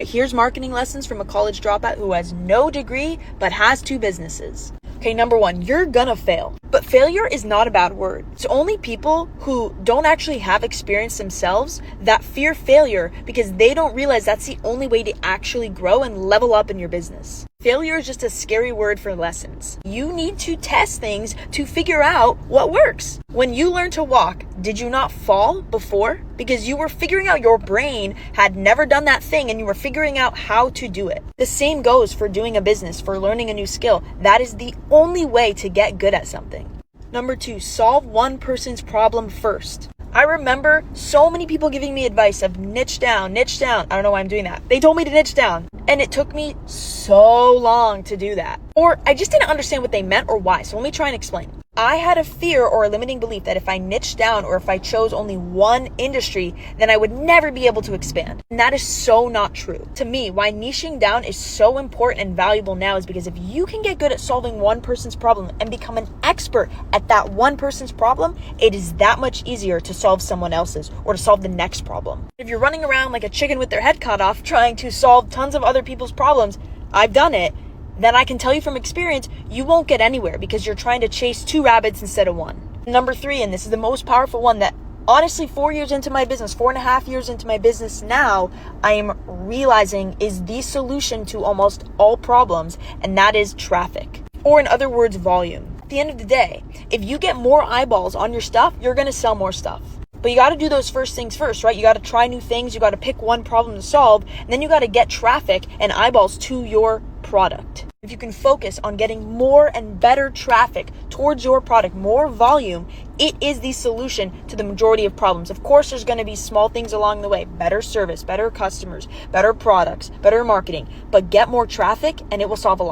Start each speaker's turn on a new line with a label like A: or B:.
A: Here's marketing lessons from a college dropout who has no degree but has 2 businesses. Okay, number 1, you're gonna fail. But failure is not a bad word. It's only people who don't actually have experience themselves that fear failure because they don't realize that's the only way to actually grow and level up in your business. Failure is just a scary word for lessons. You need to test things to figure out what works. When you learned to walk, did you not fall before? Because you were figuring out, your brain had never done that thing and you were figuring out how to do it. The same goes for doing a business, for learning a new skill. That is the only way to get good at something. Number 2, solve one person's problem first. I remember so many people giving me advice of niche down. I don't know why I'm doing that. They told me to niche down. And it took me so long to do that. Or I just didn't understand what they meant or why. So let me try and explain. I had a fear or a limiting belief that if I niched down or if I chose only one industry, then I would never be able to expand. And that is so not true. To me, why niching down is so important and valuable now is because if you can get good at solving one person's problem and become an expert at that one person's problem, it is that much easier to solve someone else's or to solve the next problem. If you're running around like a chicken with their head cut off trying to solve tons of other people's problems, I've done it, then I can tell you from experience, you won't get anywhere because you're trying to chase 2 rabbits instead of 1. Number 3, and this is the most powerful one that honestly 4.5 years into my business now, I am realizing is the solution to almost all problems, and that is traffic. Or in other words, volume. At the end of the day, if you get more eyeballs on your stuff, you're going to sell more stuff. But you got to do those first things first, right? You got to try new things. You got to pick one problem to solve. And then you got to get traffic and eyeballs to your product. If you can focus on getting more and better traffic towards your product, more volume, it is the solution to the majority of problems. Of course, there's going to be small things along the way. Better service, better customers, better products, better marketing. But get more traffic and it will solve a lot.